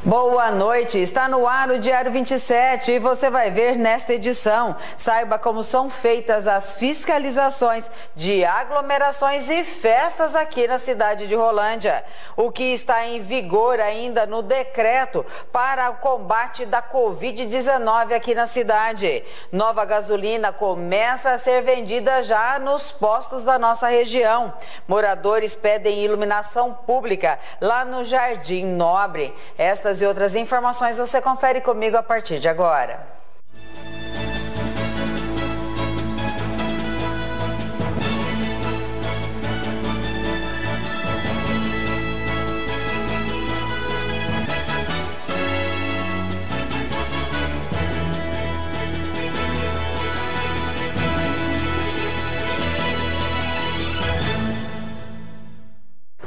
Boa noite, está no ar o Diário 27 e você vai ver nesta edição. Saiba como são feitas as fiscalizações de aglomerações e festas aqui na cidade de Rolândia. O que está em vigor ainda no decreto para o combate da Covid-19 aqui na cidade. Nova gasolina começa a ser vendida já nos postos da nossa região. Moradores pedem iluminação pública lá no Jardim Nobre. Estas e outras informações você confere comigo a partir de agora.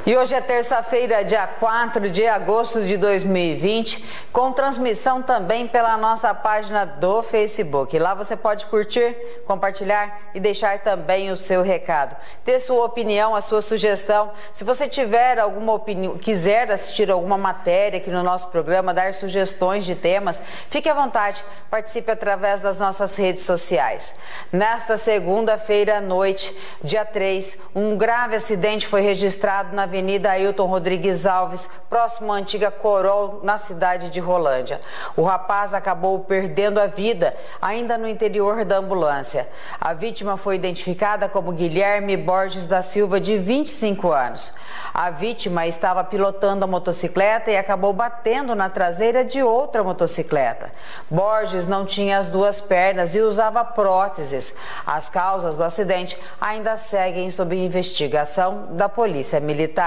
E hoje é terça-feira, dia 4 de agosto de 2020, com transmissão também pela nossa página do Facebook. Lá você pode curtir, compartilhar e deixar também o seu recado. Dê sua opinião, a sua sugestão. Se você tiver alguma opinião, quiser assistir alguma matéria aqui no nosso programa, dar sugestões de temas, fique à vontade, participe através das nossas redes sociais. Nesta segunda-feira à noite, dia 3, um grave acidente foi registrado na Avenida Ailton Rodrigues Alves, próximo à antiga Corol, na cidade de Rolândia. O rapaz acabou perdendo a vida ainda no interior da ambulância. A vítima foi identificada como Guilherme Borges da Silva, de 25 anos. A vítima estava pilotando a motocicleta e acabou batendo na traseira de outra motocicleta. Borges não tinha as duas pernas e usava próteses. As causas do acidente ainda seguem sob investigação da Polícia Militar.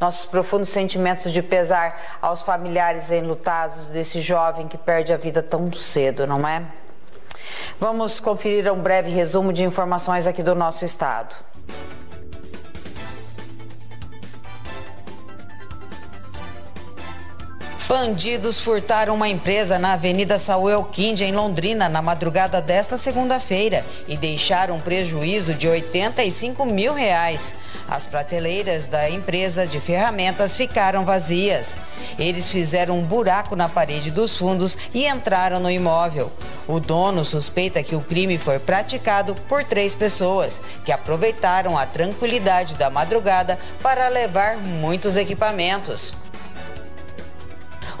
Nossos profundos sentimentos de pesar aos familiares enlutados desse jovem que perde a vida tão cedo, não é? Vamos conferir um breve resumo de informações aqui do nosso estado. Bandidos furtaram uma empresa na Avenida Samuel Quinde, em Londrina, na madrugada desta segunda-feira e deixaram um prejuízo de R$85 mil. As prateleiras da empresa de ferramentas ficaram vazias. Eles fizeram um buraco na parede dos fundos e entraram no imóvel. O dono suspeita que o crime foi praticado por 3 pessoas, que aproveitaram a tranquilidade da madrugada para levar muitos equipamentos.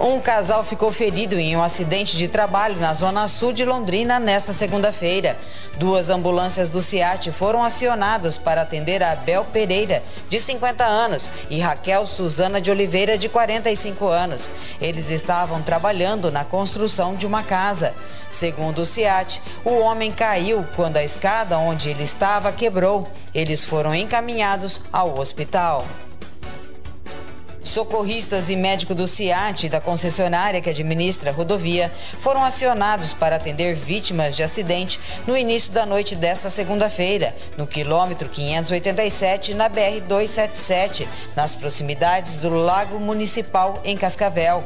Um casal ficou ferido em um acidente de trabalho na zona sul de Londrina nesta segunda-feira. 2 ambulâncias do SEAT foram acionadas para atender a Abel Pereira, de 50 anos, e Raquel Suzana de Oliveira, de 45 anos. Eles estavam trabalhando na construção de uma casa. Segundo o SEAT, o homem caiu quando a escada onde ele estava quebrou. Eles foram encaminhados ao hospital. Socorristas e médicos do SEAT e da concessionária que administra a rodovia foram acionados para atender vítimas de acidente no início da noite desta segunda-feira, no quilômetro 587, na BR-277, nas proximidades do Lago Municipal, em Cascavel.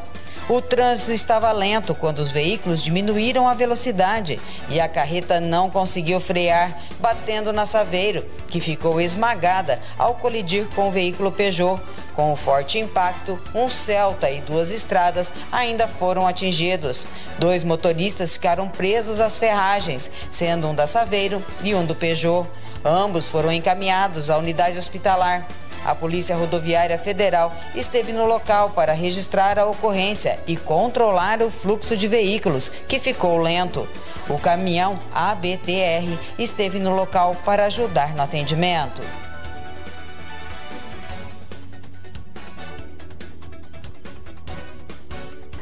O trânsito estava lento quando os veículos diminuíram a velocidade e a carreta não conseguiu frear, batendo na Saveiro, que ficou esmagada ao colidir com o veículo Peugeot. Com o forte impacto, um Celta e 2 estradas ainda foram atingidos. 2 motoristas ficaram presos às ferragens, sendo um da Saveiro e um do Peugeot. Ambos foram encaminhados à unidade hospitalar. A Polícia Rodoviária Federal esteve no local para registrar a ocorrência e controlar o fluxo de veículos, que ficou lento. O caminhão ABTR esteve no local para ajudar no atendimento.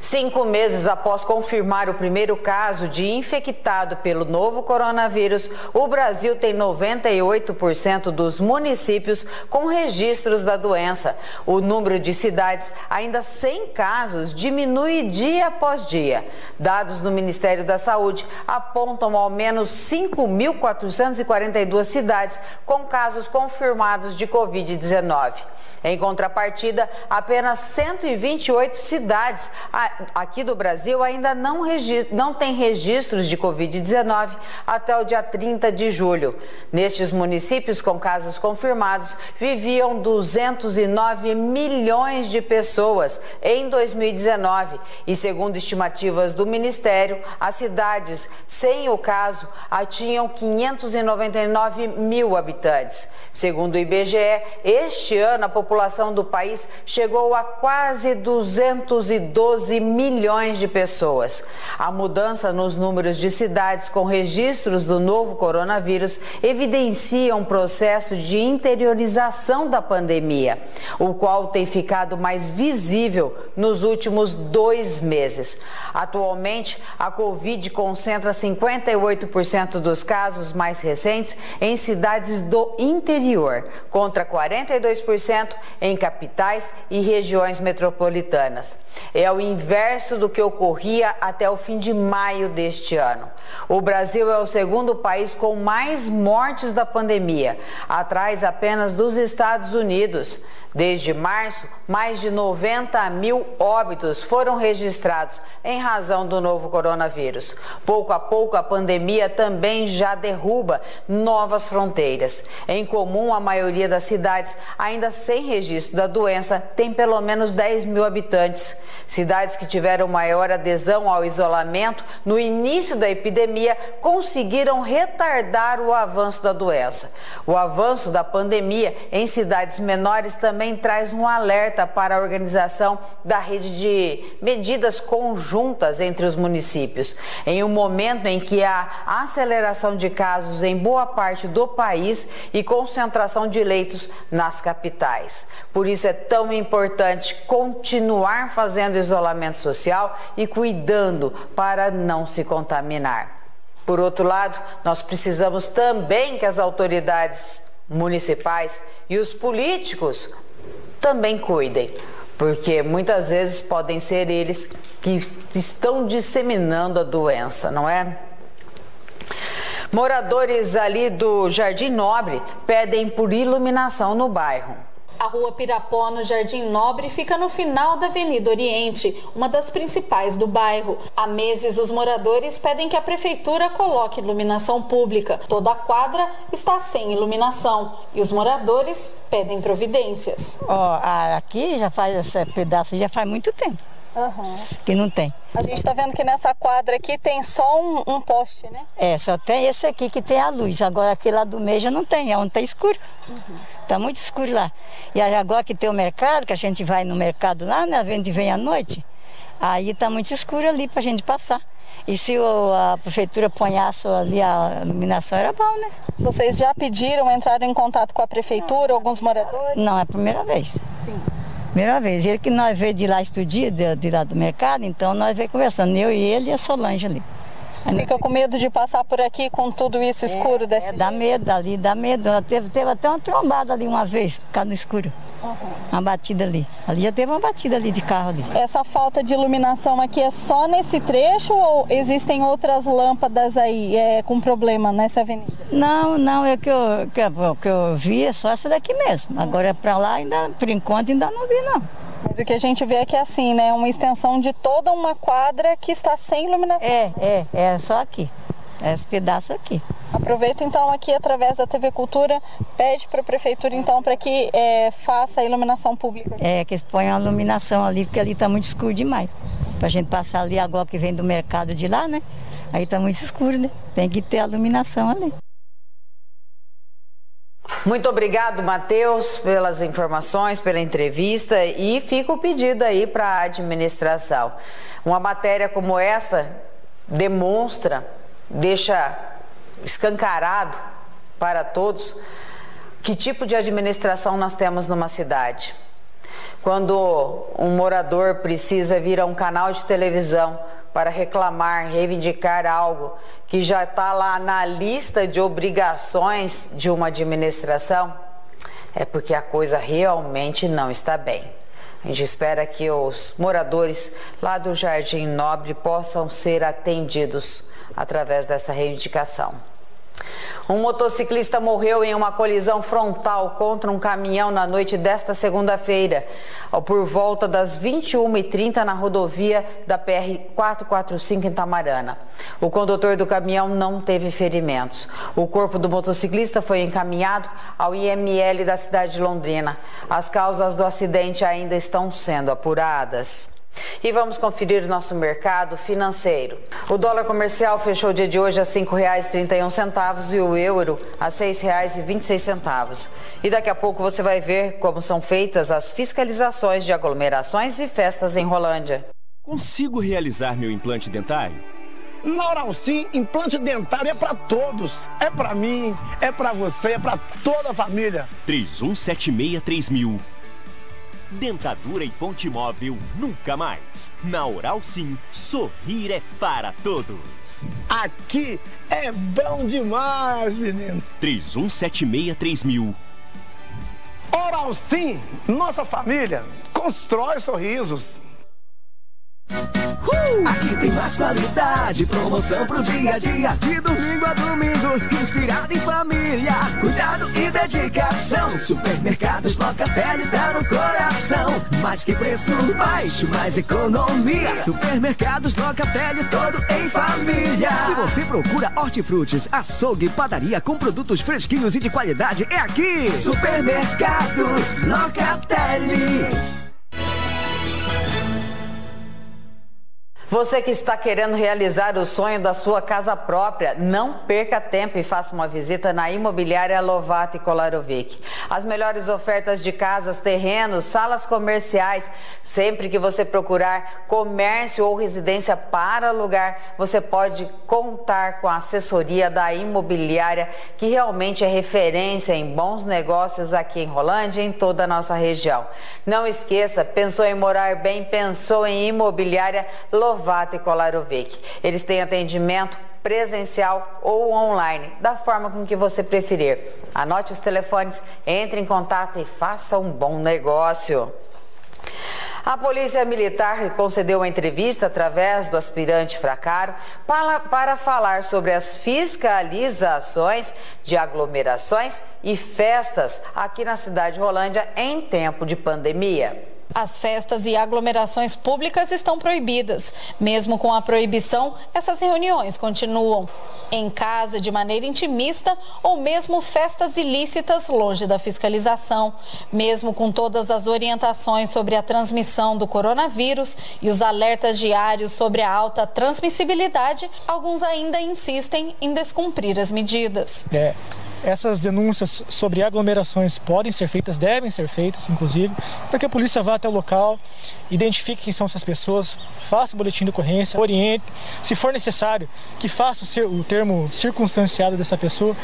5 meses após confirmar o primeiro caso de infectado pelo novo coronavírus, o Brasil tem 98% dos municípios com registros da doença. O número de cidades ainda sem casos diminui dia após dia. Dados do Ministério da Saúde apontam ao menos 5.442 cidades com casos confirmados de Covid-19. Em contrapartida, apenas 128 cidades aqui do Brasil ainda não tem registros de Covid-19 até o dia 30 de julho. Nestes municípios com casos confirmados, viviam 209 milhões de pessoas em 2019 e, segundo estimativas do Ministério, as cidades sem o caso atinham 599 mil habitantes. Segundo o IBGE, este ano a população do país chegou a quase 212 milhões de pessoas. A mudança nos números de cidades com registros do novo coronavírus evidencia um processo de interiorização da pandemia, o qual tem ficado mais visível nos últimos 2 meses. Atualmente, a Covid concentra 58% dos casos mais recentes em cidades do interior, contra 42% em capitais e regiões metropolitanas. É o inverso do que ocorria até o fim de maio deste ano. O Brasil é o segundo país com mais mortes da pandemia, atrás apenas dos Estados Unidos. Desde março, mais de 90 mil óbitos foram registrados em razão do novo coronavírus. Pouco a pouco, a pandemia também já derruba novas fronteiras. Em comum, a maioria das cidades, ainda sem registro da doença, tem pelo menos 10 mil habitantes. Cidades que tiveram maior adesão ao isolamento no início da epidemia conseguiram retardar o avanço da doença. O avanço da pandemia em cidades menores também traz um alerta para a organização da rede de medidas conjuntas entre os municípios. Em um momento em que há aceleração de casos em boa parte do país e concentração de leitos nas capitais. Por isso é tão importante continuar fazendo isolamento social e cuidando para não se contaminar. Por outro lado, nós precisamos também que as autoridades municipais e os políticos também cuidem, porque muitas vezes podem ser eles que estão disseminando a doença, não é? Moradores ali do Jardim Nobre pedem por iluminação no bairro. A Rua Pirapó, no Jardim Nobre, fica no final da Avenida Oriente, uma das principais do bairro. Há meses, os moradores pedem que a prefeitura coloque iluminação pública. Toda a quadra está sem iluminação e os moradores pedem providências. Aqui já faz esse pedaço, já faz muito tempo que não tem. A gente está vendo que nessa quadra aqui tem só um poste, né? Só tem esse aqui que tem a luz. Agora aquele lá do meio já não tem, é onde está escuro. Está muito escuro lá. E agora que tem o mercado, que a gente vai no mercado lá, né? A gente vem à noite, aí está muito escuro ali para a gente passar. E se a prefeitura ponhasse ali a iluminação, era bom, né? Vocês já pediram, entraram em contato com a prefeitura, alguns moradores? Não, é a primeira vez. Sim. Primeira vez. Ele que nós veio de lá estudia, de lá do mercado, então nós veio conversando, eu e ele e a Solange ali. Fica com medo de passar por aqui com tudo isso escuro desse dá medo ali, dá medo. Teve até uma trombada ali uma vez, por causa do escuro. Uma batida ali. Ali já teve uma batida ali de carro ali. Essa falta de iluminação aqui é só nesse trecho ou existem outras lâmpadas aí com problema nessa avenida? Não, é que eu vi é só essa daqui mesmo. Agora para lá, ainda, por enquanto, ainda não vi não. Mas o que a gente vê é que é assim, né? Uma extensão de toda uma quadra que está sem iluminação. É só aqui. Esse pedaço aqui. Aproveita então aqui através da TV Cultura, pede para a prefeitura então para que faça a iluminação pública. Que eles ponham a iluminação ali, porque ali está muito escuro demais. Para a gente passar ali agora que vem do mercado de lá, né? Aí está muito escuro, né? Tem que ter a iluminação ali. Muito obrigado, Matheus, pelas informações, pela entrevista, e fica o pedido aí para a administração. Uma matéria como essa demonstra, deixa escancarado para todos que tipo de administração nós temos numa cidade. Quando um morador precisa vir a um canal de televisão para reclamar, reivindicar algo que já está lá na lista de obrigações de uma administração, é porque a coisa realmente não está bem. A gente espera que os moradores lá do Jardim Nobre possam ser atendidos através dessa reivindicação. Um motociclista morreu em uma colisão frontal contra um caminhão na noite desta segunda-feira, por volta das 21h30 na rodovia da PR-445 em Tamarana. O condutor do caminhão não teve ferimentos. O corpo do motociclista foi encaminhado ao IML da cidade de Londrina. As causas do acidente ainda estão sendo apuradas. E vamos conferir o nosso mercado financeiro. O dólar comercial fechou o dia de hoje a R$ 5,31 e o euro a R$ 6,26. E daqui a pouco você vai ver como são feitas as fiscalizações de aglomerações e festas em Rolândia. Consigo realizar meu implante dentário? Na Oral Sim, implante dentário é para todos. É para mim, é para você, é para toda a família. 31763000. Dentadura e ponte móvel nunca mais. Na Oral Sim, sorrir é para todos. Aqui é bom demais, menino. 31763000. Oral Sim, nossa família constrói sorrisos. Aqui tem mais qualidade, promoção pro dia a dia, de domingo a domingo, inspirado em família, cuidado e dedicação. Supermercados Locatelli dá no coração, mais que preço baixo, mais economia. Supermercados Locatelli, todo em família. Se você procura hortifrutis, açougue, padaria com produtos fresquinhos e de qualidade, é aqui. Supermercados Locatelli. Você que está querendo realizar o sonho da sua casa própria, não perca tempo e faça uma visita na Imobiliária Lovato e Kolarovic. As melhores ofertas de casas, terrenos, salas comerciais. Sempre que você procurar comércio ou residência para alugar, você pode contar com a assessoria da Imobiliária, que realmente é referência em bons negócios aqui em Rolândia e em toda a nossa região. Não esqueça, pensou em morar bem, pensou em Imobiliária Lovato e Kolarovic. Eles têm atendimento presencial ou online, da forma com que você preferir. Anote os telefones, entre em contato e faça um bom negócio. A Polícia Militar concedeu uma entrevista através do aspirante Fracaro para falar sobre as fiscalizações de aglomerações e festas aqui na cidade de Rolândia em tempo de pandemia. As festas e aglomerações públicas estão proibidas. Mesmo com a proibição, essas reuniões continuam em casa, de maneira intimista, ou mesmo festas ilícitas longe da fiscalização. Mesmo com todas as orientações sobre a transmissão do coronavírus e os alertas diários sobre a alta transmissibilidade, alguns ainda insistem em descumprir as medidas. Essas denúncias sobre aglomerações podem ser feitas, devem ser feitas, inclusive, para que a polícia vá até o local, identifique quem são essas pessoas, faça o boletim de ocorrência, oriente, se for necessário, que faça o termo circunstanciado dessa pessoa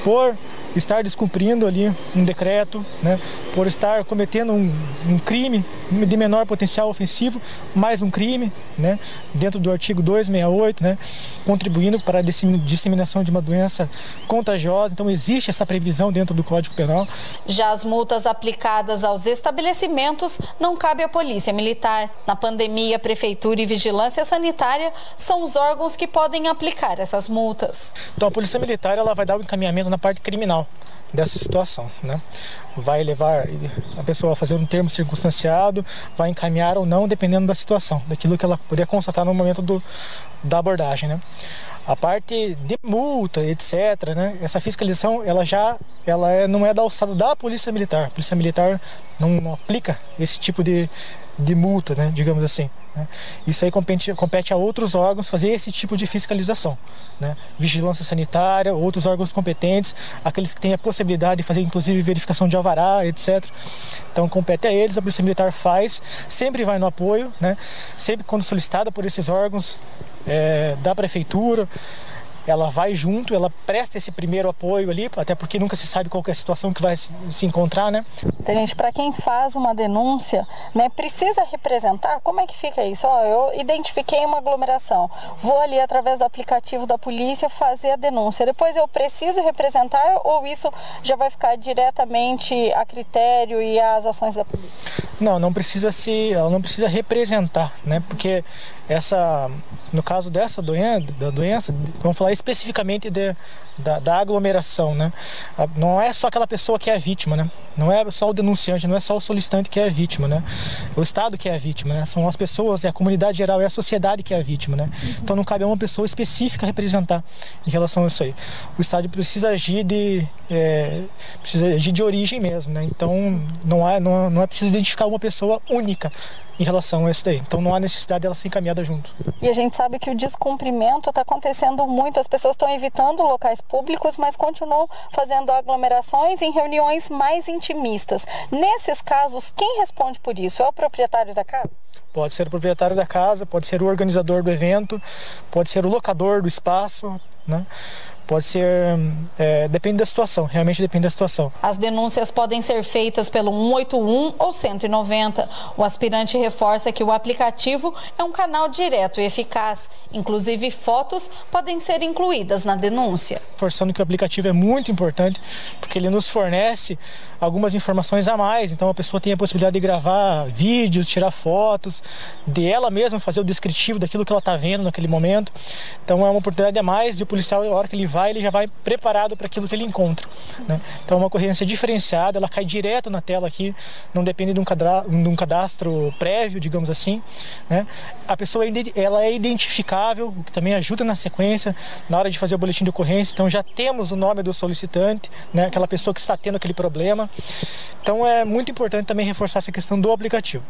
por estar descumprindo ali um decreto, né, por estar cometendo um crime de menor potencial ofensivo, mais um crime, né, dentro do artigo 268, né, contribuindo para a disseminação de uma doença contagiosa. Então existe essa previsão dentro do Código Penal. Já as multas aplicadas aos estabelecimentos não cabe à Polícia Militar. Na pandemia, a Prefeitura e Vigilância Sanitária são os órgãos que podem aplicar essas multas. Então a Polícia Militar ela vai dar o encaminhamento na parte criminal dessa situação, né? Vai levar a pessoa a fazer um termo circunstanciado, vai encaminhar ou não, dependendo da situação, daquilo que ela puder constatar no momento da abordagem, né? A parte de multa, etc., né? Essa fiscalização, não é da alçada da Polícia Militar. A Polícia Militar não aplica esse tipo de multa, né? Digamos assim, né? Isso aí compete a outros órgãos fazer esse tipo de fiscalização, né? Vigilância Sanitária, outros órgãos competentes, aqueles que têm a possibilidade de fazer inclusive verificação de alvará, etc. Então compete a eles, a Polícia Militar faz, sempre vai no apoio, né? Sempre quando solicitada por esses órgãos da Prefeitura, ela vai junto, ela presta esse primeiro apoio ali, até porque nunca se sabe qual que é a situação que vai se encontrar, né? Tenente, para quem faz uma denúncia, né, precisa representar? Como é que fica isso? Eu identifiquei uma aglomeração, vou ali através do aplicativo da polícia fazer a denúncia. Depois eu preciso representar ou isso já vai ficar diretamente a critério e às ações da polícia? Não, ela não precisa representar, né? Porque no caso da doença, vamos falar falar especificamente da aglomeração, né? Não é só aquela pessoa que é a vítima, né? Não é só o denunciante, não é só o solicitante que é a vítima, né? O Estado que é a vítima, né? São as pessoas, é a comunidade geral, é a sociedade que é a vítima, né? Então não cabe a uma pessoa específica representar em relação a isso aí. O Estado precisa agir de origem mesmo, né? Então não é preciso identificar uma pessoa única em relação a isso daí. Então não há necessidade dela ser encaminhada junto. E a gente sabe que o descumprimento está acontecendo muito, as pessoas estão evitando locais públicos, mas continuam fazendo aglomerações em reuniões mais intimistas. Nesses casos, quem responde por isso? É o proprietário da casa? Pode ser o proprietário da casa, pode ser o organizador do evento, pode ser o locador do espaço, né? Pode ser, depende da situação, realmente depende da situação. As denúncias podem ser feitas pelo 181 ou 190. O aspirante reforça que o aplicativo é um canal direto e eficaz. Inclusive, fotos podem ser incluídas na denúncia. Forçando que o aplicativo é muito importante, porque ele nos fornece algumas informações a mais. Então a pessoa tem a possibilidade de gravar vídeos, tirar fotos, de ela mesma fazer o descritivo daquilo que ela está vendo naquele momento. Então é uma oportunidade a mais de o policial, na hora que ele já vai preparado para aquilo que ele encontra, né? Então é uma ocorrência diferenciada, ela cai direto na tela aqui, não depende de um cadastro prévio, digamos assim, né? A pessoa ela é identificável, o que também ajuda na sequência, na hora de fazer o boletim de ocorrência. Então já temos o nome do solicitante, né? Aquela pessoa que está tendo aquele problema. Então é muito importante também reforçar essa questão do aplicativo.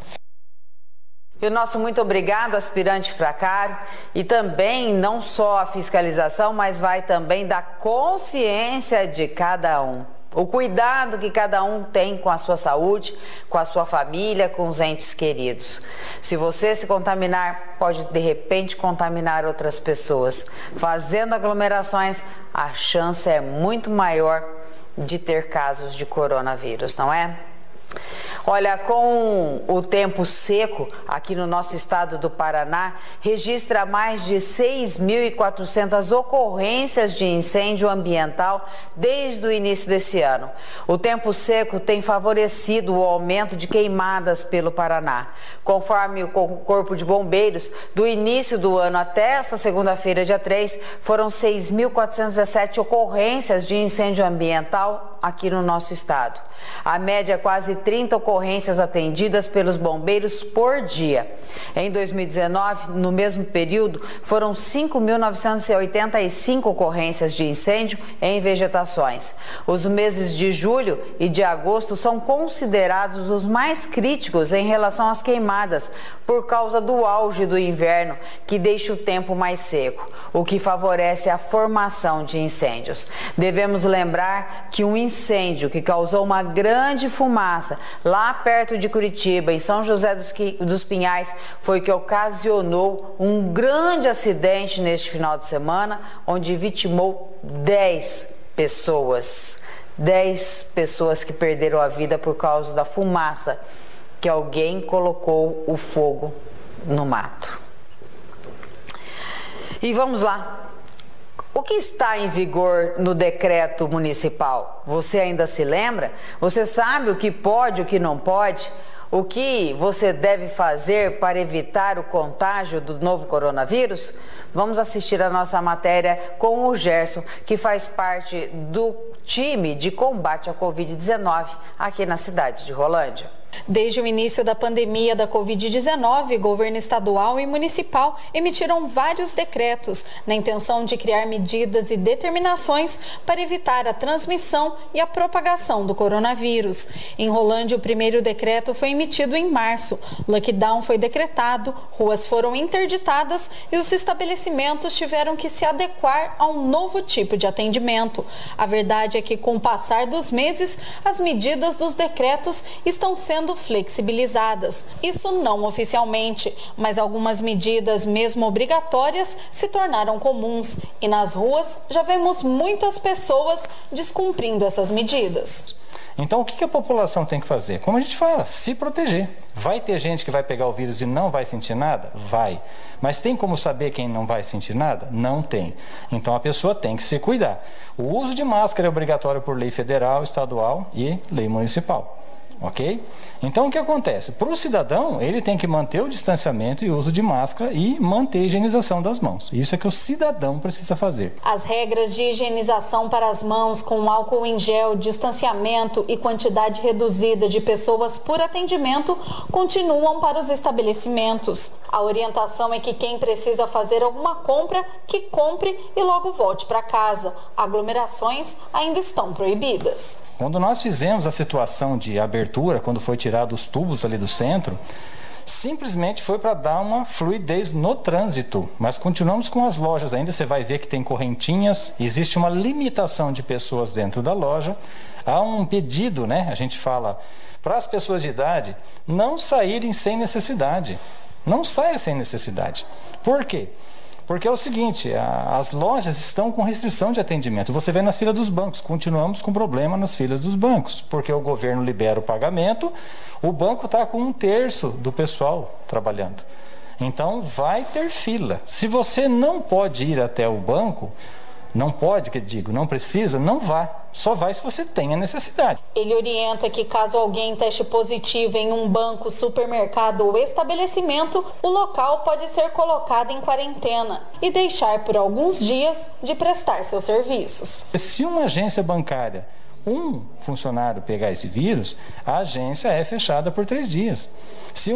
E o nosso muito obrigado, aspirante Fracaro, e também não só a fiscalização, mas vai também da consciência de cada um. O cuidado que cada um tem com a sua saúde, com a sua família, com os entes queridos. Se você se contaminar, pode de repente contaminar outras pessoas. Fazendo aglomerações, a chance é muito maior de ter casos de coronavírus, não é? Olha, com o tempo seco aqui no nosso estado do Paraná, registra mais de 6.400 ocorrências de incêndio ambiental desde o início desse ano. O tempo seco tem favorecido o aumento de queimadas pelo Paraná. Conforme o Corpo de Bombeiros, do início do ano até esta segunda-feira, dia 3, foram 6.417 ocorrências de incêndio ambiental aqui no nosso estado. A média é quase 30 ocorrências atendidas pelos bombeiros por dia. Em 2019, no mesmo período, foram 5.985 ocorrências de incêndio em vegetações. Os meses de julho e de agosto são considerados os mais críticos em relação às queimadas, por causa do auge do inverno, que deixa o tempo mais seco, o que favorece a formação de incêndios. Devemos lembrar que um incêndio que causou uma grande fumaça lá perto de Curitiba, em São José dos Pinhais, foi que ocasionou um grande acidente neste final de semana, onde vitimou 10 pessoas. 10 pessoas que perderam a vida por causa da fumaça que alguém colocou o fogo no mato. E vamos lá. O que está em vigor no decreto municipal? Você ainda se lembra? Você sabe o que pode e o que não pode? O que você deve fazer para evitar o contágio do novo coronavírus? Vamos assistir a nossa matéria com o Gerson, que faz parte do time de combate à Covid-19 aqui na cidade de Rolândia. Desde o início da pandemia da Covid-19, governo estadual e municipal emitiram vários decretos na intenção de criar medidas e determinações para evitar a transmissão e a propagação do coronavírus. Em Rolândia, o primeiro decreto foi emitido em março. Lockdown foi decretado, ruas foram interditadas e os estabelecimentos tiveram que se adequar a um novo tipo de atendimento. A verdade é que, com o passar dos meses, as medidas dos decretos estão sendo flexibilizadas. Isso não oficialmente, mas algumas medidas, mesmo obrigatórias, se tornaram comuns e nas ruas já vemos muitas pessoas descumprindo essas medidas. Então, o que a população tem que fazer? Como a gente fala, se proteger. Vai ter gente que vai pegar o vírus e não vai sentir nada? Vai. Mas tem como saber quem não vai sentir nada? Não tem. Então, a pessoa tem que se cuidar. O uso de máscara é obrigatório por lei federal, estadual e lei municipal. ok? Então o que acontece? Para o cidadão, ele tem que manter o distanciamento e o uso de máscara e manter a higienização das mãos. Isso é que o cidadão precisa fazer. As regras de higienização para as mãos com álcool em gel, distanciamento e quantidade reduzida de pessoas por atendimento continuam para os estabelecimentos. A orientação é que quem precisa fazer alguma compra, que compre e logo volte para casa. Aglomerações ainda estão proibidas. Quando nós fizemos a situação de abertura, quando foi tirado os tubos ali do centro, simplesmente foi para dar uma fluidez no trânsito. Mas continuamos com as lojas ainda, você vai ver que tem correntinhas, existe uma limitação de pessoas dentro da loja. Há um pedido, né? A gente fala para as pessoas de idade não saírem sem necessidade. Não saia sem necessidade. Por quê? Porque é o seguinte, as lojas estão com restrição de atendimento. Você vê nas filas dos bancos, continuamos com problema nas filas dos bancos, porque o governo libera o pagamento, o banco está com 1/3 do pessoal trabalhando. Então vai ter fila. Se você não pode ir até o banco, não precisa, não vá. Só vai se você tem a necessidade. Ele orienta que caso alguém teste positivo em um banco, supermercado ou estabelecimento, o local pode ser colocado em quarentena e deixar por alguns dias de prestar seus serviços. Se uma agência bancária, um funcionário pegar esse vírus, a agência é fechada por 3 dias. Se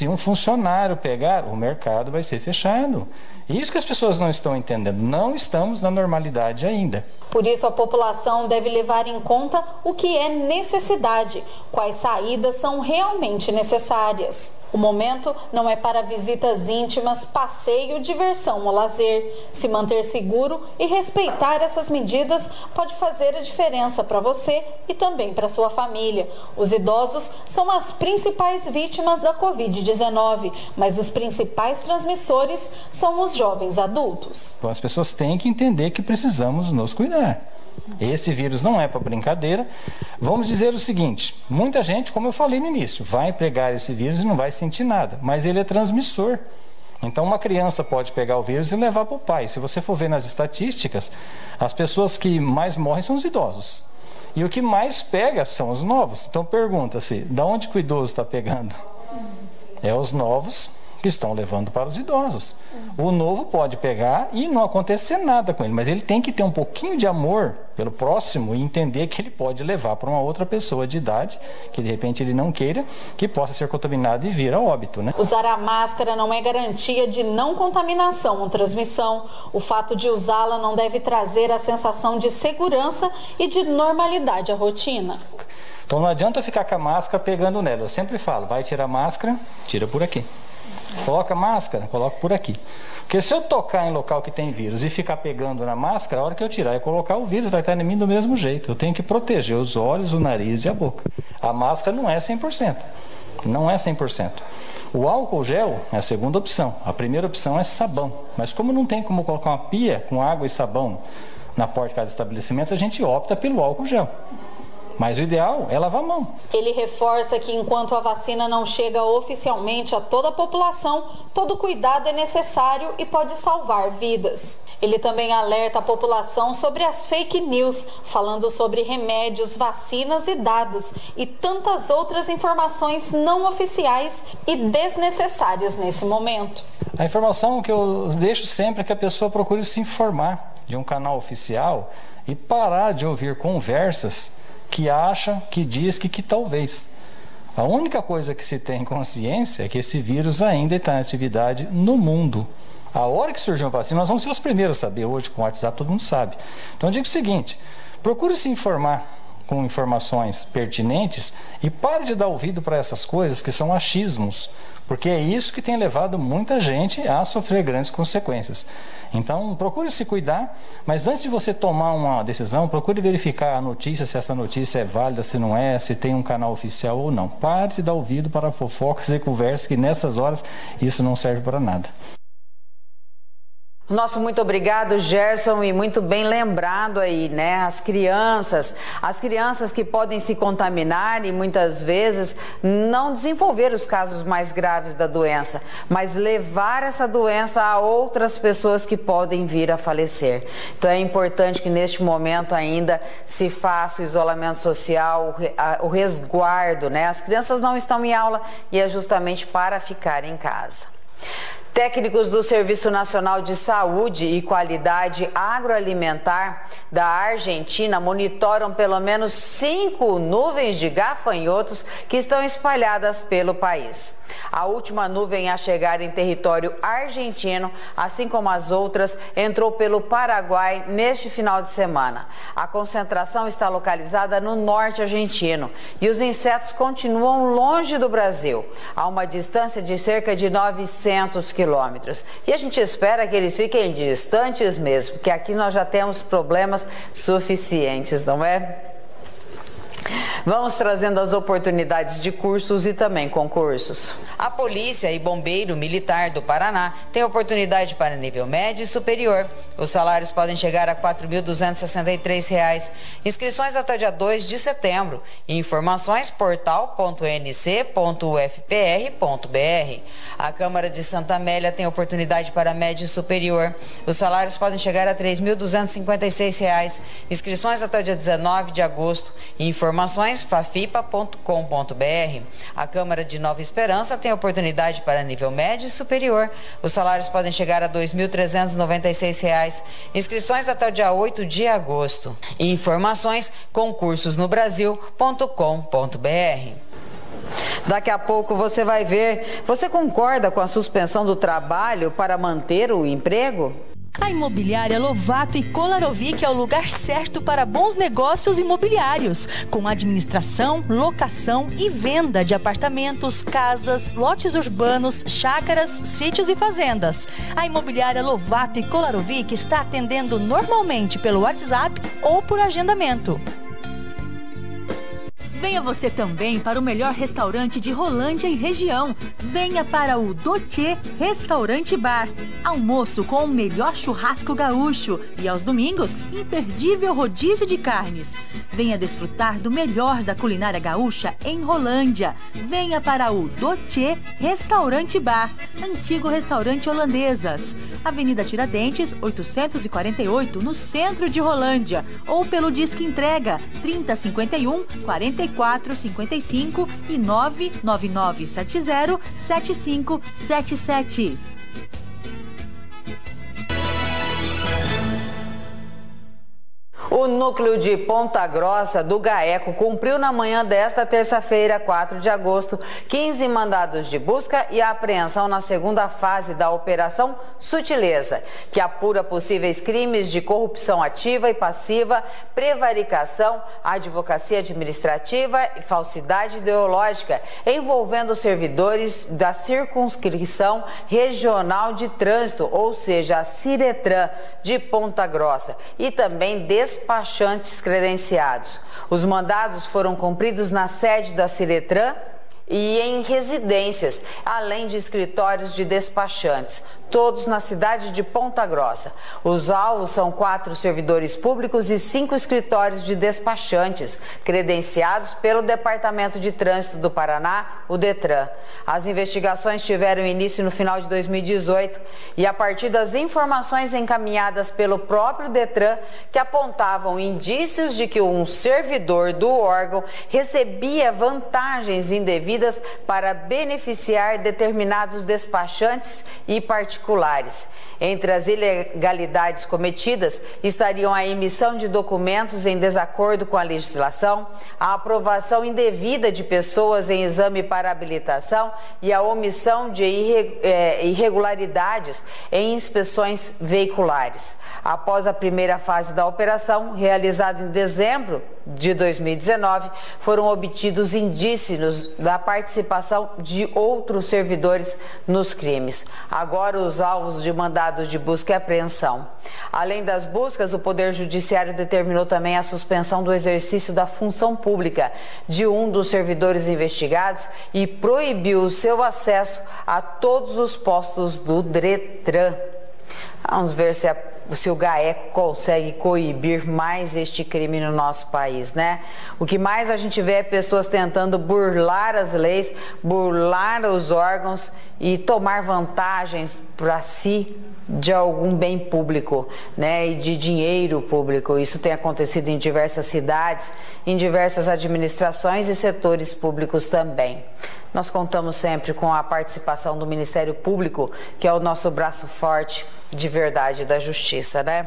um funcionário pegar, o mercado vai ser fechado. Isso que as pessoas não estão entendendo. Não estamos na normalidade ainda. Por isso, a população deve levar em conta o que é necessidade, quais saídas são realmente necessárias. O momento não é para visitas íntimas, passeio, diversão ou lazer. Se manter seguro e respeitar essas medidas pode fazer a diferença para você e também para sua família. Os idosos são as principais vítimas da Covid-19, mas os principais transmissores são os jovens adultos. As pessoas têm que entender que precisamos nos cuidar. Esse vírus não é para brincadeira. Vamos dizer o seguinte, muita gente, como eu falei no início, vai pegar esse vírus e não vai sentir nada, mas ele é transmissor. Então uma criança pode pegar o vírus e levar para o pai. Se você for ver nas estatísticas, as pessoas que mais morrem são os idosos. E o que mais pega são os novos. Então pergunta-se, de onde que o idoso está pegando? É os novos que estão levando para os idosos. O novo pode pegar e não acontecer nada com ele, mas ele tem que ter um pouquinho de amor pelo próximo e entender que ele pode levar para uma outra pessoa de idade, que de repente ele não queira, que possa ser contaminado e vir a óbito, né? Usar a máscara não é garantia de não contaminação ou transmissão. O fato de usá-la não deve trazer a sensação de segurança e de normalidade à rotina. Então não adianta ficar com a máscara pegando nela. Eu sempre falo, vai tirar a máscara, tira por aqui. Coloca a máscara, coloca por aqui. Porque se eu tocar em local que tem vírus e ficar pegando na máscara, a hora que eu tirar e colocar o vírus vai estar em mim do mesmo jeito. Eu tenho que proteger os olhos, o nariz e a boca. A máscara não é 100%. Não é 100%. O álcool gel é a segunda opção. A primeira opção é sabão. Mas como não tem como colocar uma pia com água e sabão na porta de cada estabelecimento, a gente opta pelo álcool gel. Mas o ideal é lavar a mão. Ele reforça que enquanto a vacina não chega oficialmente a toda a população, todo cuidado é necessário e pode salvar vidas. Ele também alerta a população sobre as fake news, falando sobre remédios, vacinas e dados e tantas outras informações não oficiais e desnecessárias nesse momento. A informação que eu deixo sempre é que a pessoa procure se informar de um canal oficial e parar de ouvir conversas que acha, que diz que talvez. A única coisa que se tem consciência é que esse vírus ainda está em atividade no mundo. A hora que surgiu a vacina, nós vamos ser os primeiros a saber. Hoje com o WhatsApp todo mundo sabe. Então eu digo o seguinte, procure se informar com informações pertinentes e pare de dar ouvido para essas coisas que são achismos, porque é isso que tem levado muita gente a sofrer grandes consequências. Então, procure se cuidar, mas antes de você tomar uma decisão, procure verificar a notícia, se essa notícia é válida, se não é, se tem um canal oficial ou não. Pare de dar ouvido para fofocas e conversas, que nessas horas isso não serve para nada. Nosso muito obrigado, Gerson, e muito bem lembrado aí, né? As crianças que podem se contaminar e muitas vezes não desenvolver os casos mais graves da doença, mas levar essa doença a outras pessoas que podem vir a falecer. Então é importante que neste momento ainda se faça o isolamento social, o resguardo, né? As crianças não estão em aula e é justamente para ficar em casa. Técnicos do Serviço Nacional de Saúde e Qualidade Agroalimentar da Argentina monitoram pelo menos 5 nuvens de gafanhotos que estão espalhadas pelo país. A última nuvem a chegar em território argentino, assim como as outras, entrou pelo Paraguai neste final de semana. A concentração está localizada no norte argentino e os insetos continuam longe do Brasil, a uma distância de cerca de 900 quilômetros. E a gente espera que eles fiquem distantes mesmo, porque aqui nós já temos problemas suficientes, não é? Vamos trazendo as oportunidades de cursos e também concursos. A Polícia e Bombeiro Militar do Paraná tem oportunidade para nível médio e superior. Os salários podem chegar a R$ 4.263. Inscrições até o dia 2 de setembro. Informações portal.nc.ufpr.br. A Câmara de Santa Amélia tem oportunidade para médio e superior. Os salários podem chegar a R$ 3.256. Inscrições até o dia 19 de agosto. Informações fafipa.com.br. A Câmara de Nova Esperança tem oportunidade para nível médio e superior. Os salários podem chegar a R$ 2.396. Inscrições até o dia 8 de agosto. Informações concursosnobrasil.com.br. Daqui a pouco você vai ver. Você concorda com a suspensão do trabalho para manter o emprego? A Imobiliária Lovato e Kolarovic é o lugar certo para bons negócios imobiliários, com administração, locação e venda de apartamentos, casas, lotes urbanos, chácaras, sítios e fazendas. A Imobiliária Lovato e Kolarovic está atendendo normalmente pelo WhatsApp ou por agendamento. Venha você também para o melhor restaurante de Rolândia e região. Venha para o Doce Restaurante Bar. Almoço com o melhor churrasco gaúcho e aos domingos, imperdível rodízio de carnes. Venha desfrutar do melhor da culinária gaúcha em Rolândia. Venha para o Doce Restaurante Bar, antigo restaurante holandesas. Avenida Tiradentes, 848, no centro de Rolândia. Ou pelo Disque Entrega, 3051 4455 e 999707577. O núcleo de Ponta Grossa do GAECO cumpriu na manhã desta terça-feira, 4 de agosto, 15 mandados de busca e apreensão na segunda fase da Operação Sutileza, que apura possíveis crimes de corrupção ativa e passiva, prevaricação, advocacia administrativa e falsidade ideológica, envolvendo servidores da Circunscrição Regional de Trânsito, ou seja, a Ciretran de Ponta Grossa, e também despachantes credenciados. Os mandados foram cumpridos na sede da Ciretran e em residências, além de escritórios de despachantes, todos na cidade de Ponta Grossa. Os alvos são 4 servidores públicos e 5 escritórios de despachantes, credenciados pelo Departamento de Trânsito do Paraná, o DETRAN. As investigações tiveram início no final de 2018 e a partir das informações encaminhadas pelo próprio DETRAN, que apontavam indícios de que um servidor do órgão recebia vantagens indevidas para beneficiar determinados despachantes e particulares. Entre as ilegalidades cometidas estariam a emissão de documentos em desacordo com a legislação, a aprovação indevida de pessoas em exame para habilitação e a omissão de irregularidades em inspeções veiculares. Após a primeira fase da operação, realizada em dezembro de 2019, foram obtidos indícios da participação de outros servidores nos crimes. Agora, os alvos de mandados de busca e apreensão. Além das buscas, o Poder Judiciário determinou também a suspensão do exercício da função pública de um dos servidores investigados e proibiu o seu acesso a todos os postos do DETRAN. Vamos ver se o GAECO consegue coibir mais este crime no nosso país, né? O que mais a gente vê é pessoas tentando burlar as leis, burlar os órgãos e tomar vantagens para si de algum bem público, né, e de dinheiro público. Isso tem acontecido em diversas cidades, em diversas administrações e setores públicos também. Nós contamos sempre com a participação do Ministério Público, que é o nosso braço forte de verdade da justiça, né?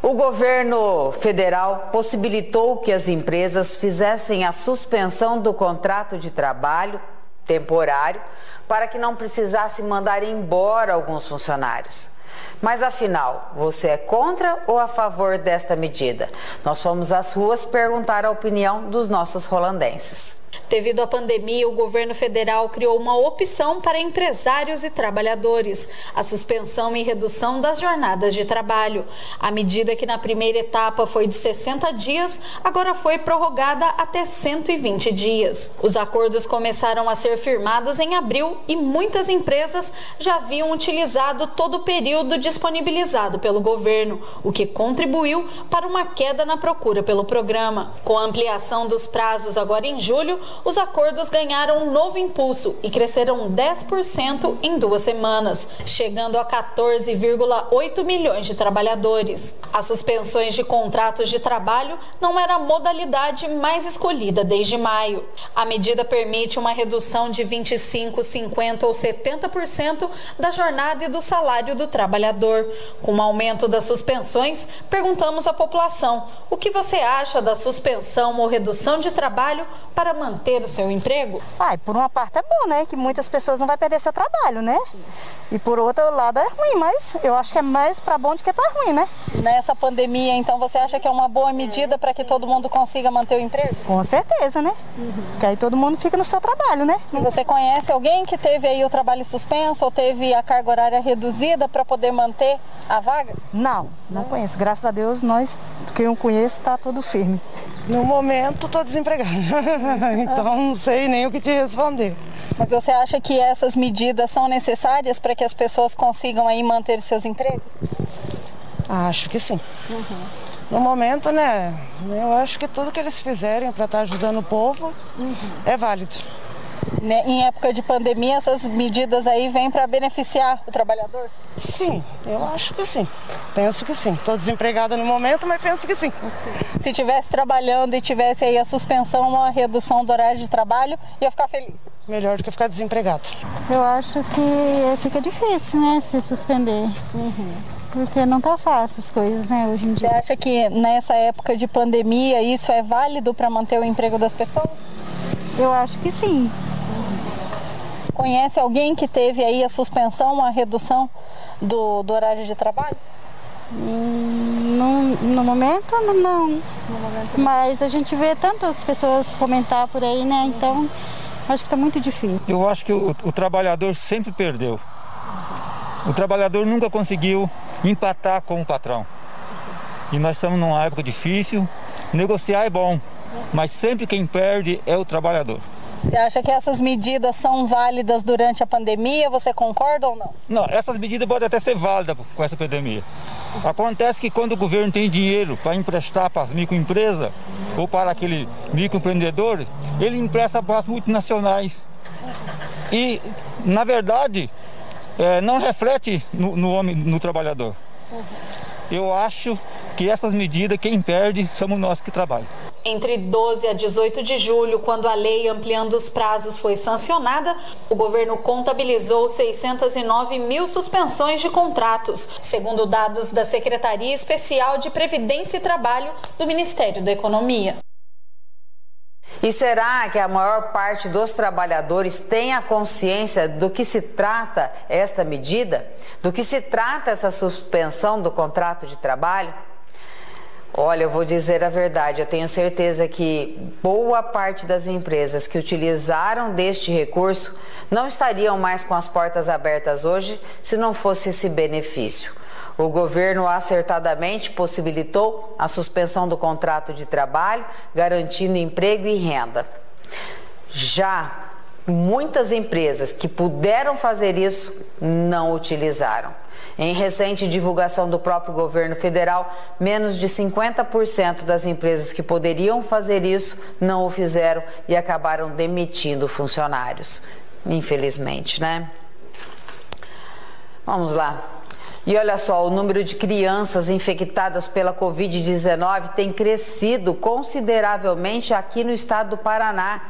O governo federal possibilitou que as empresas fizessem a suspensão do contrato de trabalho temporário para que não precisasse mandar embora alguns funcionários. Mas afinal, você é contra ou a favor desta medida? Nós fomos às ruas perguntar a opinião dos nossos rolandenses. Devido à pandemia, o governo federal criou uma opção para empresários e trabalhadores: a suspensão e redução das jornadas de trabalho. A medida, que na primeira etapa foi de 60 dias, agora foi prorrogada até 120 dias. Os acordos começaram a ser firmados em abril e muitas empresas já haviam utilizado todo o período disponibilizado pelo governo, o que contribuiu para uma queda na procura pelo programa. Com a ampliação dos prazos agora em julho, os acordos ganharam um novo impulso e cresceram 10% em 2 semanas, chegando a 14,8 milhões de trabalhadores. As suspensões de contratos de trabalho não era a modalidade mais escolhida desde maio. A medida permite uma redução de 25%, 50% ou 70% da jornada e do salário do trabalhador. Com o aumento das suspensões, perguntamos à população: o que você acha da suspensão ou redução de trabalho para manter o seu emprego? Por uma parte é bom, né? Que muitas pessoas não vão perder seu trabalho, né? Sim. E por outro lado é ruim, mas eu acho que é mais para bom do que para ruim, né? Nessa pandemia, então, você acha que é uma boa medida para que todo mundo consiga manter o emprego? Com certeza, né? Porque aí todo mundo fica no seu trabalho, né? E você conhece alguém que teve aí o trabalho suspenso ou teve a carga horária reduzida para poder manter a vaga? Não conheço. Graças a Deus, quem eu conheço, está tudo firme. No momento, estou desempregada. Então, não sei nem o que te responder. Mas você acha que essas medidas são necessárias para que as pessoas consigam aí manter seus empregos? Acho que sim. No momento, né, eu acho que tudo que eles fizerem para estar ajudando o povo é válido. Em época de pandemia, essas medidas aí vêm para beneficiar o trabalhador? Sim, eu acho que sim. Penso que sim. Estou desempregada no momento, mas penso que sim. Se estivesse trabalhando e tivesse aí a suspensão ou a redução do horário de trabalho, ia ficar feliz? Melhor do que ficar desempregada. Eu acho que fica difícil, né, se suspender. Porque não tá fácil as coisas, né, hoje em dia. Você acha que nessa época de pandemia isso é válido para manter o emprego das pessoas? Eu acho que sim. Conhece alguém que teve aí a suspensão, a redução do horário de trabalho? No momento, não. Mas a gente vê tantas pessoas comentar por aí, né? Então, acho que está muito difícil. Eu acho que o trabalhador sempre perdeu. O trabalhador nunca conseguiu empatar com o patrão. E nós estamos numa época difícil. Negociar é bom, mas sempre quem perde é o trabalhador. Você acha que essas medidas são válidas durante a pandemia? Você concorda ou não? Não, essas medidas podem até ser válidas com essa pandemia. Acontece que quando o governo tem dinheiro para emprestar para as microempresas ou para aquele microempreendedor, ele empresta para as multinacionais. E, na verdade, não reflete no trabalhador. Eu acho que essas medidas, quem perde, somos nós que trabalhamos. Entre 12 a 18 de julho, quando a lei ampliando os prazos foi sancionada, o governo contabilizou 609 mil suspensões de contratos, segundo dados da Secretaria Especial de Previdência e Trabalho do Ministério da Economia. E será que a maior parte dos trabalhadores tem a consciência do que se trata esta medida? Do que se trata essa suspensão do contrato de trabalho? Olha, eu vou dizer a verdade, eu tenho certeza que boa parte das empresas que utilizaram deste recurso não estariam mais com as portas abertas hoje se não fosse esse benefício. O governo acertadamente possibilitou a suspensão do contrato de trabalho, garantindo emprego e renda. Já Muitas empresas que puderam fazer isso não utilizaram. Em recente divulgação do próprio governo federal, menos de 50% das empresas que poderiam fazer isso não o fizeram e acabaram demitindo funcionários. Infelizmente, né? Vamos lá. E olha só, o número de crianças infectadas pela Covid-19 tem crescido consideravelmente aqui no estado do Paraná.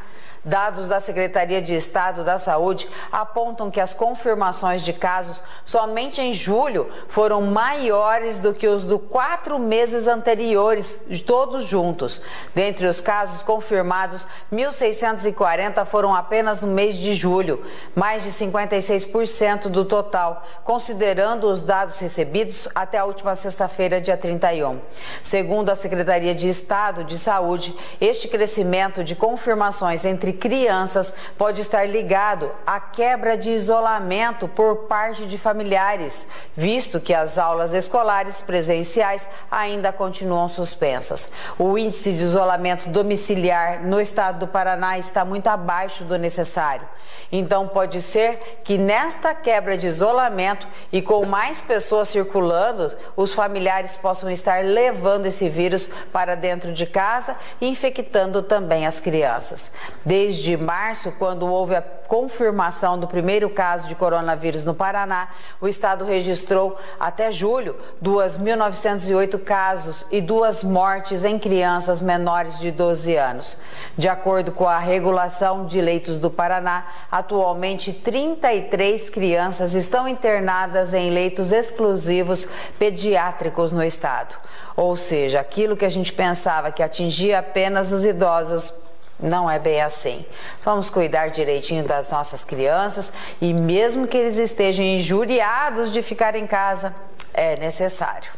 Dados da Secretaria de Estado da Saúde apontam que as confirmações de casos somente em julho foram maiores do que os dos 4 meses anteriores, todos juntos. Dentre os casos confirmados, 1.640 foram apenas no mês de julho, mais de 56% do total, considerando os dados recebidos até a última sexta-feira, dia 31. Segundo a Secretaria de Estado de Saúde, este crescimento de confirmações entre crianças pode estar ligado à quebra de isolamento por parte de familiares, visto que as aulas escolares presenciais ainda continuam suspensas. O índice de isolamento domiciliar no estado do Paraná está muito abaixo do necessário. Então pode ser que nesta quebra de isolamento e com mais pessoas circulando, os familiares possam estar levando esse vírus para dentro de casa e infectando também as crianças. Desde março, quando houve a confirmação do primeiro caso de coronavírus no Paraná, o estado registrou até julho 2.908 casos e 2 mortes em crianças menores de 12 anos. De acordo com a regulação de leitos do Paraná, atualmente 33 crianças estão internadas em leitos exclusivos pediátricos no estado. Ou seja, aquilo que a gente pensava que atingia apenas os idosos, não é bem assim. Vamos cuidar direitinho das nossas crianças e mesmo que eles estejam injuriados de ficar em casa, é necessário.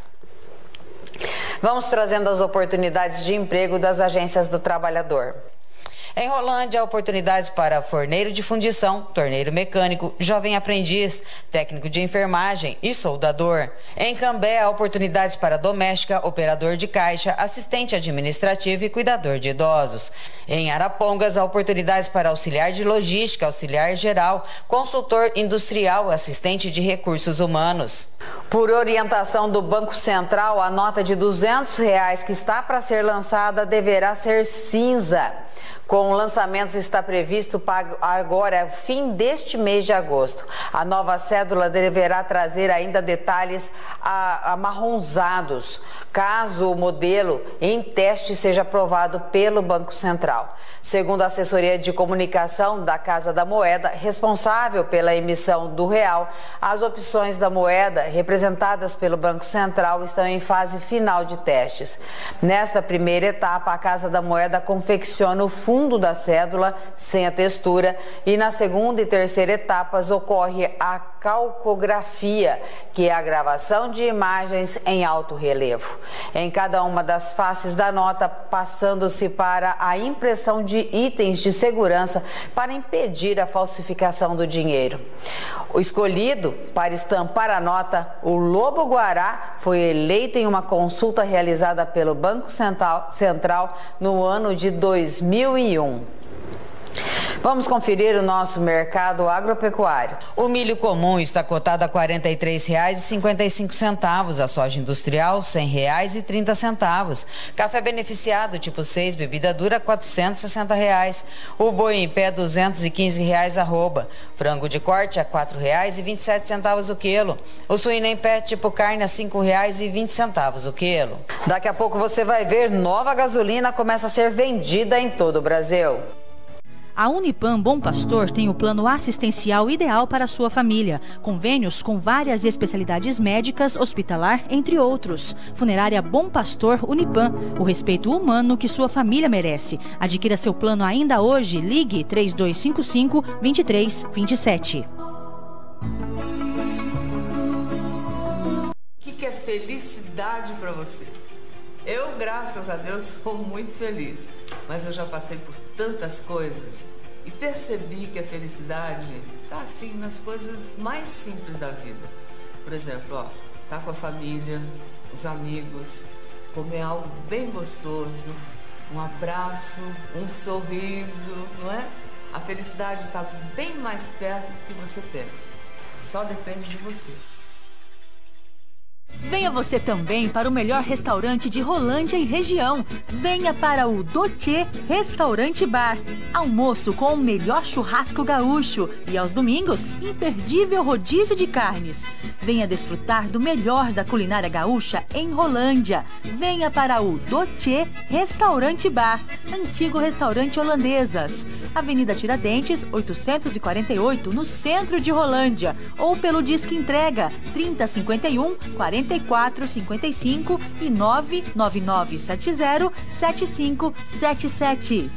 Vamos trazendo as oportunidades de emprego das agências do trabalhador. Em Rolândia, oportunidades para forneiro de fundição, torneiro mecânico, jovem aprendiz, técnico de enfermagem e soldador. Em Cambé, oportunidades para doméstica, operador de caixa, assistente administrativo e cuidador de idosos. Em Arapongas, oportunidades para auxiliar de logística, auxiliar geral, consultor industrial, assistente de recursos humanos. Por orientação do Banco Central, a nota de R$200 que está para ser lançada deverá ser cinza. Com o lançamento está previsto para agora, fim deste mês de agosto. A nova cédula deverá trazer ainda detalhes amarronzados, caso o modelo em teste seja aprovado pelo Banco Central. Segundo a assessoria de comunicação da Casa da Moeda, responsável pela emissão do real, as opções da moeda representadas pelo Banco Central estão em fase final de testes. Nesta primeira etapa, a Casa da Moeda confecciona o fundo da cédula sem a textura e na segunda e terceira etapas ocorre a calcografia, que é a gravação de imagens em alto relevo. Em cada uma das faces da nota, passando-se para a impressão de itens de segurança para impedir a falsificação do dinheiro. O escolhido para estampar a nota, o lobo-guará, foi eleito em uma consulta realizada pelo Banco Central no ano de 2001. Vamos conferir o nosso mercado agropecuário. O milho comum está cotado a R$ 43,55, a soja industrial R$ 100,30, café beneficiado tipo 6, bebida dura R$ 460, o boi em pé R$ 215 arroba, frango de corte a R$ 4,27 o quilo, o suíno em pé tipo carne a R$ 5,20 o quilo. Daqui a pouco você vai ver, nova gasolina começa a ser vendida em todo o Brasil. A Unipam Bom Pastor tem o plano assistencial ideal para a sua família. Convênios com várias especialidades médicas, hospitalar, entre outros. Funerária Bom Pastor Unipam, o respeito humano que sua família merece. Adquira seu plano ainda hoje. Ligue 3255-2327. O que é felicidade para você? Eu, graças a Deus, sou muito feliz, mas eu já passei por tantas coisas e percebi que a felicidade está assim nas coisas mais simples da vida. Por exemplo, tá com a família, os amigos, comer algo bem gostoso, um abraço, um sorriso, não é? A felicidade está bem mais perto do que você pensa. Só depende de você. Venha você também para o melhor restaurante de Rolândia e região. Venha para o Dotê Restaurante Bar. Almoço com o melhor churrasco gaúcho e aos domingos, imperdível rodízio de carnes. Venha desfrutar do melhor da culinária gaúcha em Rolândia. Venha para o Dotê Restaurante Bar, antigo restaurante Holandesas. Avenida Tiradentes, 848, no centro de Rolândia. Ou pelo Disque Entrega, 3051 4455 e 99970 7577.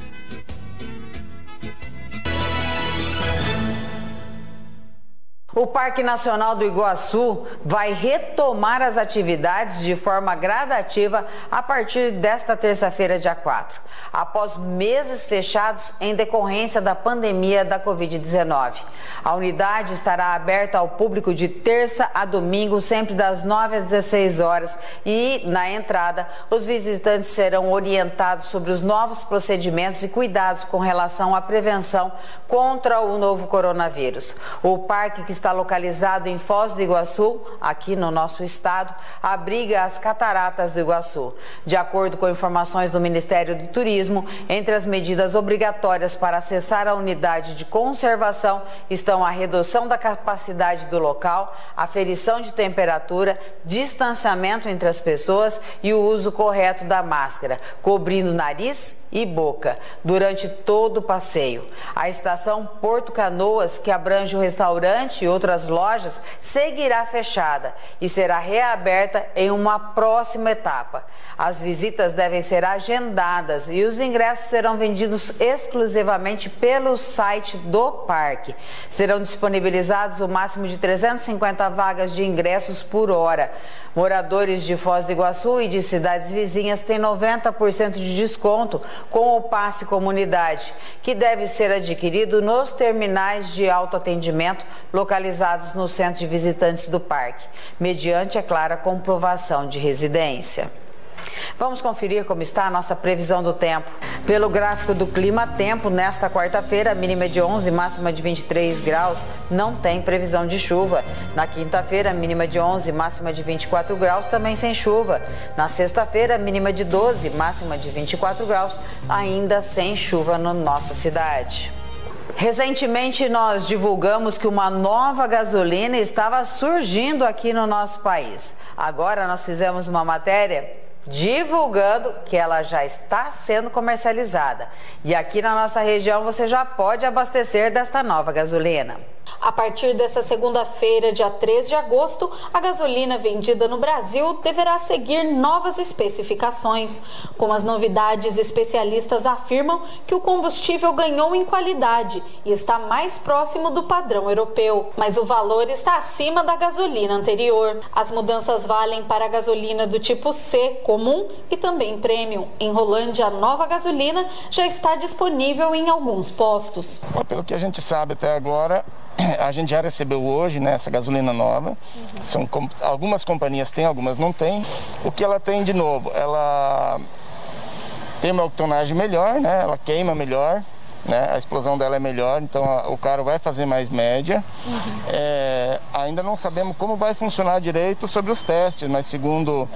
O Parque Nacional do Iguaçu vai retomar as atividades de forma gradativa a partir desta terça-feira, dia 4, após meses fechados em decorrência da pandemia da Covid-19. A unidade estará aberta ao público de terça a domingo, sempre das 9 às 16 horas, e, na entrada, os visitantes serão orientados sobre os novos procedimentos e cuidados com relação à prevenção contra o novo coronavírus. O parque, que está localizado em Foz do Iguaçu, aqui no nosso estado, abriga as Cataratas do Iguaçu. De acordo com informações do Ministério do Turismo, entre as medidas obrigatórias para acessar a unidade de conservação estão a redução da capacidade do local, aferição de temperatura, distanciamento entre as pessoas e o uso correto da máscara, cobrindo nariz e boca, durante todo o passeio. A estação Porto Canoas, que abrange o restaurante e outras lojas, seguirá fechada e será reaberta em uma próxima etapa. As visitas devem ser agendadas e os ingressos serão vendidos exclusivamente pelo site do parque. Serão disponibilizados o máximo de 350 vagas de ingressos por hora. Moradores de Foz do Iguaçu e de cidades vizinhas têm 90% de desconto com o Passe Comunidade, que deve ser adquirido nos terminais de autoatendimento localizados no centro de visitantes do parque, mediante, é claro, a comprovação de residência. Vamos conferir como está a nossa previsão do tempo. Pelo gráfico do Clima Tempo, nesta quarta-feira, mínima de 11, máxima de 23 graus, não tem previsão de chuva. Na quinta-feira, mínima de 11, máxima de 24 graus, também sem chuva. Na sexta-feira, mínima de 12, máxima de 24 graus, ainda sem chuva na nossa cidade. Recentemente, nós divulgamos que uma nova gasolina estava surgindo aqui no nosso país. Agora, nós fizemos uma matéria divulgando que ela já está sendo comercializada. E aqui na nossa região você já pode abastecer desta nova gasolina. A partir dessa segunda-feira, dia 3 de agosto, a gasolina vendida no Brasil deverá seguir novas especificações. Com as novidades, especialistas afirmam que o combustível ganhou em qualidade e está mais próximo do padrão europeu, mas o valor está acima da gasolina anterior. As mudanças valem para a gasolina do tipo C comum e também premium. Em Rolândia, a nova gasolina já está disponível em alguns postos. Pelo que a gente sabe até agora, a gente já recebeu hoje, né, essa gasolina nova. Algumas companhias têm, algumas não têm. O que ela tem de novo? Ela tem uma octanagem melhor, né? Ela queima melhor, né? A explosão dela é melhor, então o carro vai fazer mais média. Ainda não sabemos como vai funcionar direito sobre os testes, mas segundo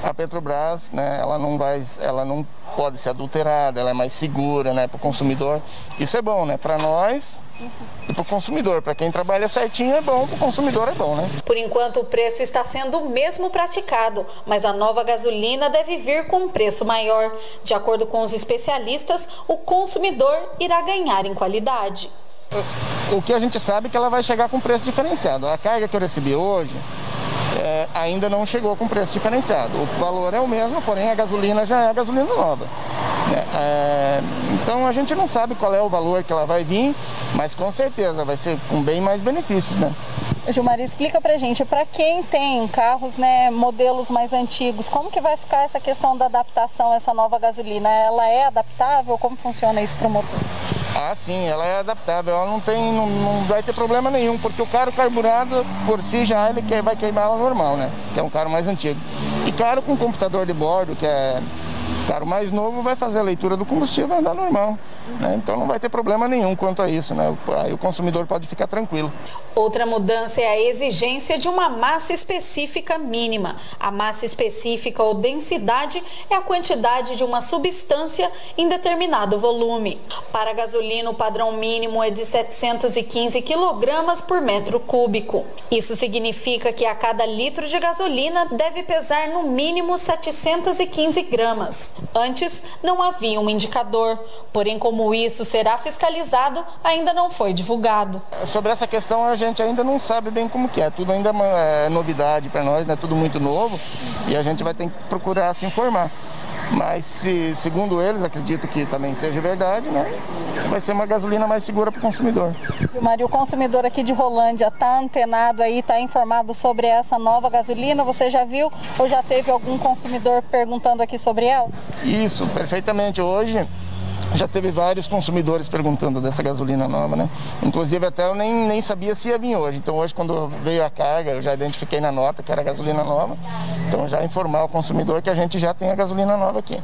a Petrobras, né, ela não pode ser adulterada, ela é mais segura, né, para o consumidor. Isso é bom, né, para nós e para o consumidor. Para quem trabalha certinho é bom, para o consumidor é bom, né? Por enquanto o preço está sendo o mesmo praticado, mas a nova gasolina deve vir com um preço maior. De acordo com os especialistas, o consumidor irá ganhar em qualidade. O que a gente sabe é que ela vai chegar com preço diferenciado. A carga que eu recebi hoje ainda não chegou com preço diferenciado. O valor é o mesmo, porém a gasolina já é a gasolina nova. Então a gente não sabe qual é o valor que ela vai vir, mas com certeza vai ser com bem mais benefícios, né? Gilmar, explica pra gente, para quem tem carros, né, modelos mais antigos, como que vai ficar essa questão da adaptação a essa nova gasolina? Ela é adaptável? Como funciona isso pro motor? Ah, sim, ela é adaptável, ela não vai ter problema nenhum, porque o carro carburado por si já ele vai queimar ela normal, né? Que é um carro mais antigo. E carro com computador de bordo, que é carro mais novo, vai fazer a leitura do combustível e andar normal. né? Então não vai ter problema nenhum quanto a isso, né? Aí o consumidor pode ficar tranquilo. Outra mudança é a exigência de uma massa específica mínima. A massa específica ou densidade é a quantidade de uma substância em determinado volume. Para a gasolina, o padrão mínimo é de 715 kg por metro cúbico. Isso significa que a cada litro de gasolina deve pesar no mínimo 715 gramas. Antes, não havia um indicador, porém, como isso será fiscalizado, ainda não foi divulgado. Sobre essa questão, a gente ainda não sabe bem como que é. Tudo ainda é novidade para nós, né? Tudo muito novo e a gente vai ter que procurar se informar. Mas, segundo eles, acredito que também seja verdade, né? Vai ser uma gasolina mais segura para o consumidor. Maria, o consumidor aqui de Rolândia está antenado aí, está informado sobre essa nova gasolina? Você já viu ou já teve algum consumidor perguntando aqui sobre ela? Isso, perfeitamente. Hoje já teve vários consumidores perguntando dessa gasolina nova, né? Inclusive até eu nem sabia se ia vir hoje. Então hoje, quando veio a carga, eu já identifiquei na nota que era gasolina nova. Então já informar o consumidor que a gente já tem a gasolina nova aqui.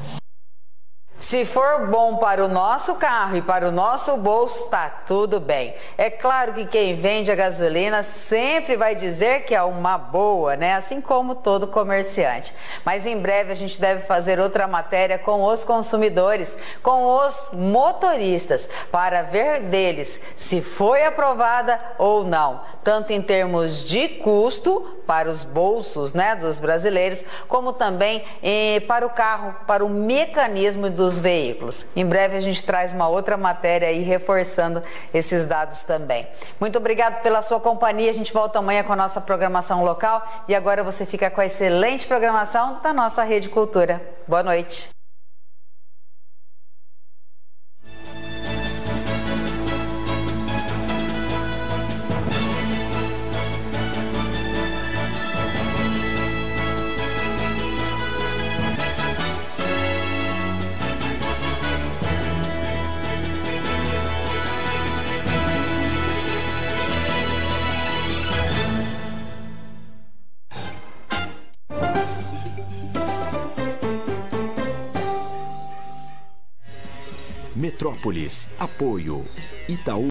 Se for bom para o nosso carro e para o nosso bolso, tá tudo bem. É claro que quem vende a gasolina sempre vai dizer que é uma boa, né? Assim como todo comerciante. Mas em breve a gente deve fazer outra matéria com os consumidores, com os motoristas, para ver deles se foi aprovada ou não, tanto em termos de custo para os bolsos, né, dos brasileiros, como também para o carro, para o mecanismo dos veículos. Em breve a gente traz uma outra matéria aí reforçando esses dados também. Muito obrigado pela sua companhia. A gente volta amanhã com a nossa programação local e agora você fica com a excelente programação da nossa Rede Cultura. Boa noite. Metrópolis, apoio Itaú.